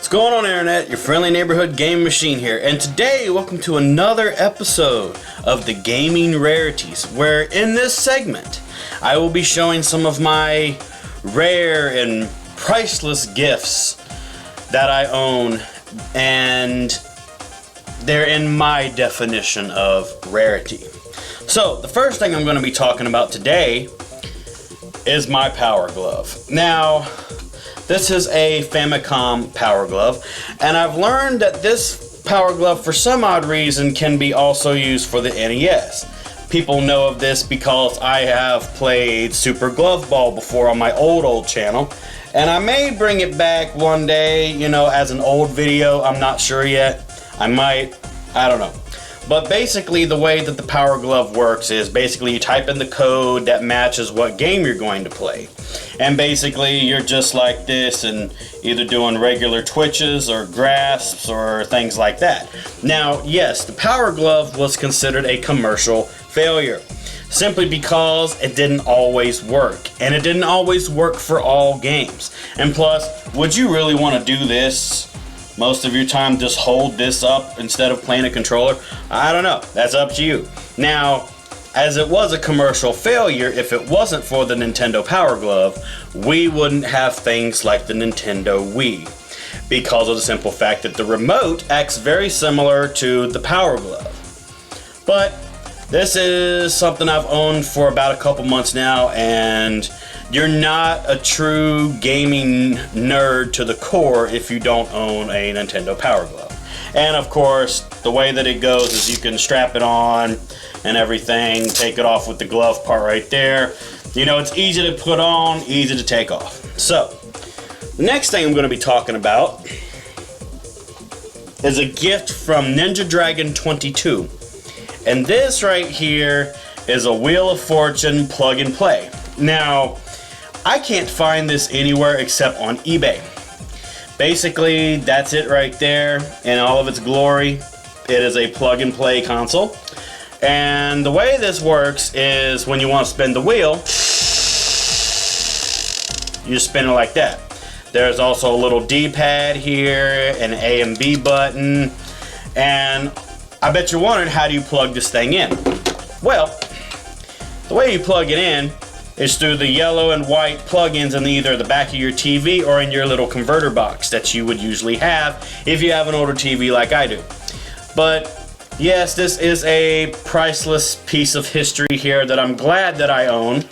going on, Internet? Your friendly neighborhood game machine here, and today welcome to another episode of the Gaming Rarities, where in this segment I will be showing some of my rare and priceless gifts that I own, and they're in my definition of rarity. So the first thing I'm going to be talking about today is my Power Glove. Now, this is a Famicom Power Glove, and I've learned that this Power Glove, for some odd reason, can be also used for the NES. People know of this because I have played Super Glove Ball before on my old channel, and I may bring it back one day, as an old video. I'm not sure yet. I might. I don't know. But basically, the way that the Power Glove works is basically you type in the code that matches what game you're going to play. And basically, you're just like this and either doing regular twitches or grasps or things like that. Now, yes, the Power Glove was considered a commercial failure, simply because it didn't always work. And it didn't always work for all games. And plus, would you really want to do this most of your time, just hold this up instead of playing a controller? I don't know. That's up to you. Now, as it was a commercial failure, if it wasn't for the Nintendo Power Glove, we wouldn't have things like the Nintendo Wii, because of the simple fact that the remote acts very similar to the Power Glove. But this is something I've owned for about a couple months now, and you're not a true gaming nerd to the core if you don't own a Nintendo Power Glove. And of course, the way that it goes is you can strap it on and everything, take it off with the glove part right there. It's easy to put on, easy to take off. So, the next thing I'm going to be talking about is a gift from Ninja Dragon 22. And this right here is a Wheel of Fortune plug and play. Now, I can't find this anywhere except on eBay. Basically, that's it right there in all of its glory. It is a plug and play console. And the way this works is when you want to spin the wheel, you just spin it like that. There's also a little D-pad here, an A and B button, and I bet you're wondering, how do you plug this thing in? Well, the way you plug it in is through the yellow and white plugins in either the back of your TV or in your little converter box that you would usually have if you have an older TV like I do. But yes, this is a priceless piece of history here that I'm glad that I own,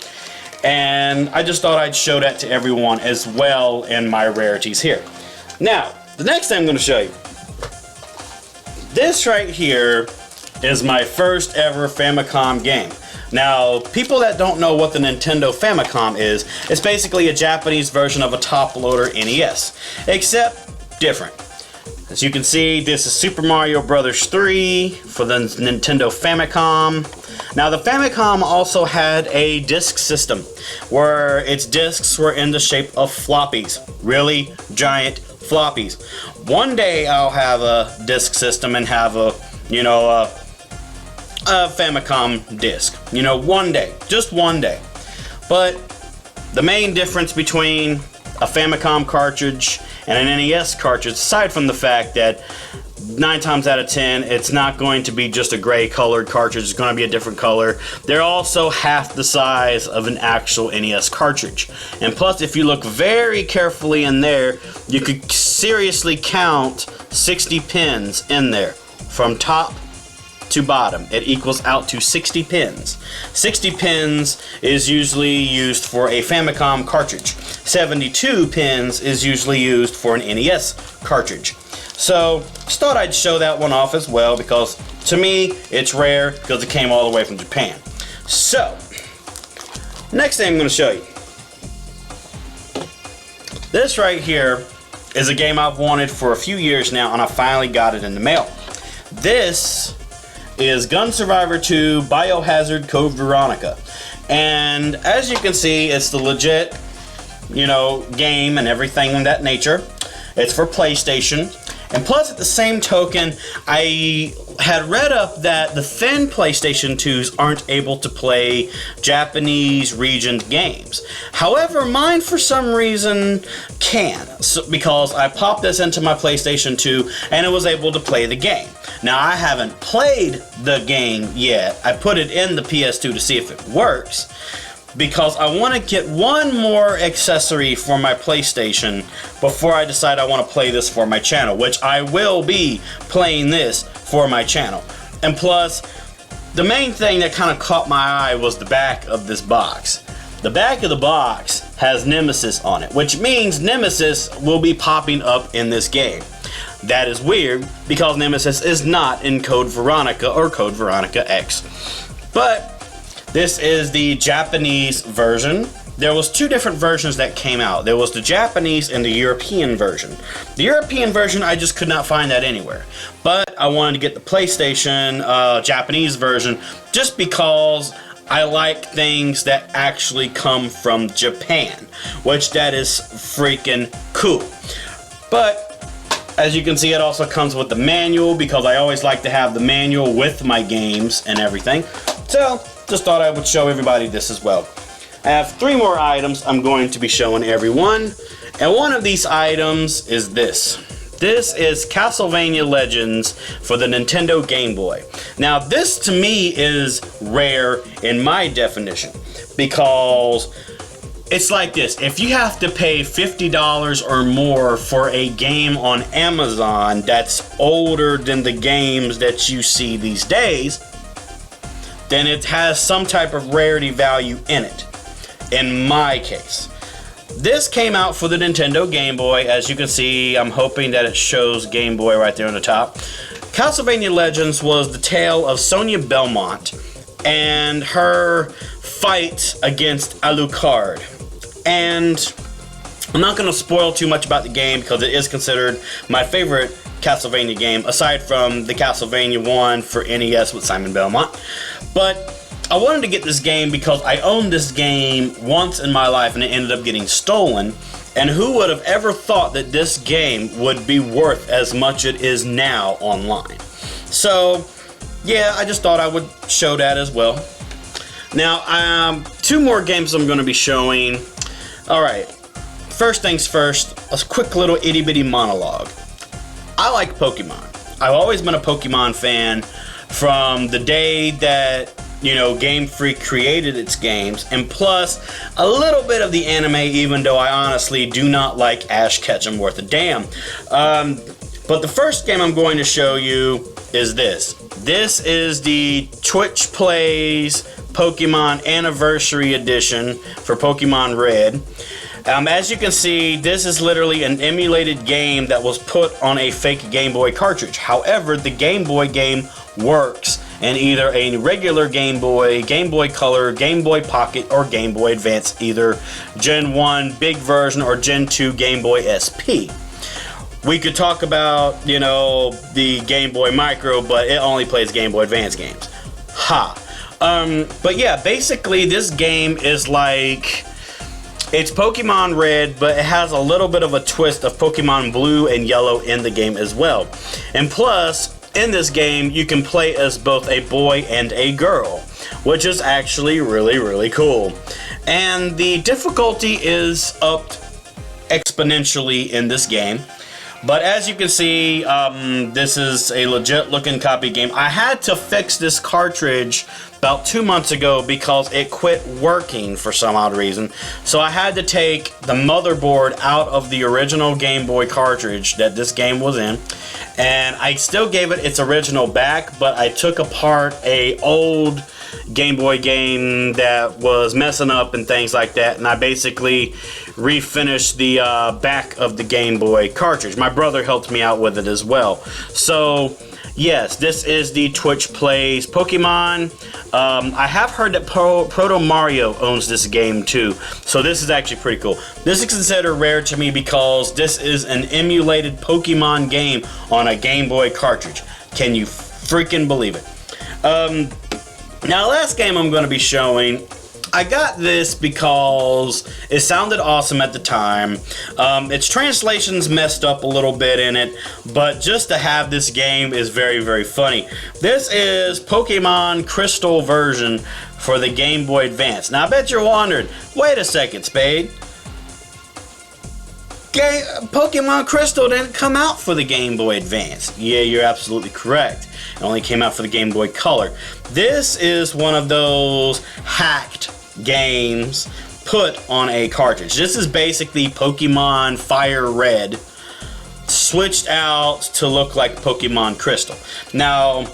and I just thought I'd show that to everyone as well in my rarities here. Now, the next thing I'm going to show you. This right here is my first ever Famicom game. Now, people that don't know what the Nintendo Famicom is, it's basically a Japanese version of a top-loader NES, except different. As you can see, this is Super Mario Bros. 3 for the Nintendo Famicom. Now, the Famicom also had a disc system, where its discs were in the shape of floppies, really giant floppies. One day I'll have a disc system and have a Famicom disc. One day. Just one day. But the main difference between a Famicom cartridge and an NES cartridge, aside from the fact that 9 times out of 10, it's not going to be just a gray colored cartridge, it's going to be a different color. They're also half the size of an actual NES cartridge. And plus, if you look very carefully in there, you could seriously count 60 pins in there from top to bottom. It equals out to 60 pins. 60 pins is usually used for a Famicom cartridge. 72 pins is usually used for an NES cartridge. So, just thought I'd show that one off as well, because to me, it's rare because it came all the way from Japan. So, next thing I'm going to show you. This right here is a game I've wanted for a few years now, and I finally got it in the mail. This is Gun Survivor 2 Biohazard Code Veronica. And as you can see, it's the legit, game and everything of that nature. It's for PlayStation. And plus, at the same token, I had read up that the thin PlayStation 2s aren't able to play Japanese region games. However, mine for some reason can, because I popped this into my PlayStation 2 and it was able to play the game. Now, I haven't played the game yet. I put it in the PS2 to see if it works, because I want to get one more accessory for my PlayStation before I decide I want to play this for my channel, which I will be playing this for my channel. And plus, the main thing that kind of caught my eye was the back of this box. The back of the box has Nemesis on it, which means Nemesis will be popping up in this game. That is weird, because Nemesis is not in Code Veronica or Code Veronica X. But this is the Japanese version. There was two different versions that came out. There was the Japanese and the European version. The European version, I just could not find that anywhere. But I wanted to get the PlayStation Japanese version just because I like things that actually come from Japan, which that is freaking cool. But as you can see, it also comes with the manual, because I always like to have the manual with my games and everything. So just thought I would show everybody this as well. I have 3 more items I'm going to be showing everyone, and one of these items is this. This is Castlevania Legends for the Nintendo Game Boy. Now, this to me is rare in my definition, because it's like this. If you have to pay $50 or more for a game on Amazon that's older than the games that you see these days, then it has some type of rarity value in it, in my case. This came out for the Nintendo Game Boy. As you can see, I'm hoping that it shows Game Boy right there on the top. Castlevania Legends was the tale of Sonia Belmont and her fight against Alucard. And I'm not going to spoil too much about the game, because it is considered my favorite Castlevania game, aside from the Castlevania 1 for NES with Simon Belmont. But I wanted to get this game because I owned this game once in my life and it ended up getting stolen. And who would have ever thought that this game would be worth as much as it is now online? So, yeah, I just thought I would show that as well. Now, 2 more games I'm going to be showing. Alright, first things first, a quick little itty bitty monologue. I like Pokemon. I've always been a Pokemon fan from the day that, you know, Game Freak created its games, and plus a little bit of the anime, even though I honestly do not like Ash Ketchum worth a damn. But the first game I'm going to show you is this. This is the Twitch Plays Pokemon Anniversary Edition for Pokemon Red. As you can see, this is literally an emulated game that was put on a fake Game Boy cartridge. However, the Game Boy game works in either a regular Game Boy Color, Game Boy Pocket, or Game Boy Advance, either Gen 1 big version or Gen 2 Game Boy SP. We could talk about, you know, the Game Boy Micro, but it only plays Game Boy Advance games. Ha! But yeah, basically this game is like, it's Pokemon Red, but it has a little bit of a twist of Pokemon Blue and Yellow in the game as well. And plus, in this game, you can play as both a boy and a girl, which is actually really, really cool. And the difficulty is upped exponentially in this game. But as you can see, this is a legit looking copy game. I had to fix this cartridge about 2 months ago because it quit working for some odd reason. So I had to take the motherboard out of the original Game Boy cartridge that this game was in. And I still gave it its original back, but I took apart a old Game Boy game that was messing up and things like that, and I basically refinished the back of the Game Boy cartridge. My brother helped me out with it as well. So yes, this is the Twitch Plays Pokemon. I have heard that Proto Mario owns this game too, so this is actually pretty cool. This is considered rare to me because this is an emulated Pokemon game on a Game Boy cartridge. Can you freaking believe it? Now, the last game I'm going to be showing I got this because it sounded awesome at the time. Its translation's messed up a little bit in it, but just to have this game is very, very funny. This is Pokemon Crystal version for the Game Boy Advance. Now I bet you're wondering, wait a second, Spade. Pokemon Crystal didn't come out for the Game Boy Advance. Yeah, you're absolutely correct. It only came out for the Game Boy Color. This is one of those hacked games put on a cartridge. This is basically Pokemon Fire Red switched out to look like Pokemon Crystal. Now,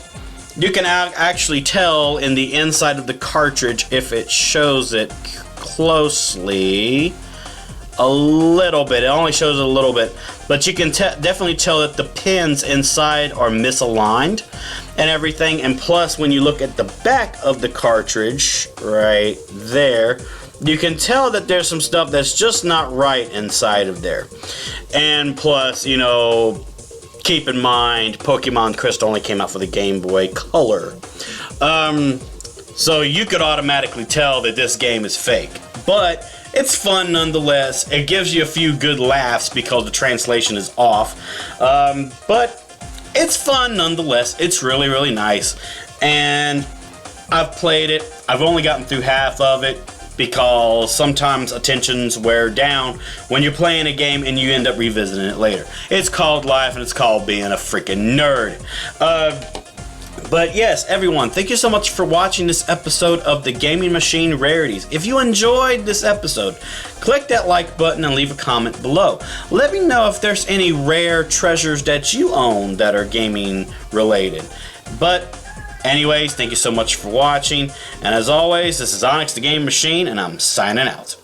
you can actually tell in the inside of the cartridge if it shows it closely. A little bit. It only shows a little bit, but you can definitely tell that the pins inside are misaligned and everything. And plus, when you look at the back of the cartridge right there, you can tell that there's some stuff that's just not right inside of there. And plus, you know, keep in mind Pokemon Crystal only came out for the Game Boy Color, so you could automatically tell that this game is fake, but it's fun nonetheless. It gives you a few good laughs because the translation is off. But it's fun nonetheless. It's really, really nice. And I've played it. I've only gotten through half of it because sometimes attentions wear down when you're playing a game and you end up revisiting it later. It's called life and it's called being a freaking nerd. But yes, everyone, thank you so much for watching this episode of the Gaming Machine Rarities. If you enjoyed this episode, click that like button and leave a comment below. Let me know if there's any rare treasures that you own that are gaming related. But anyways, thank you so much for watching. And as always, this is Onyx the Game Machine, and I'm signing out.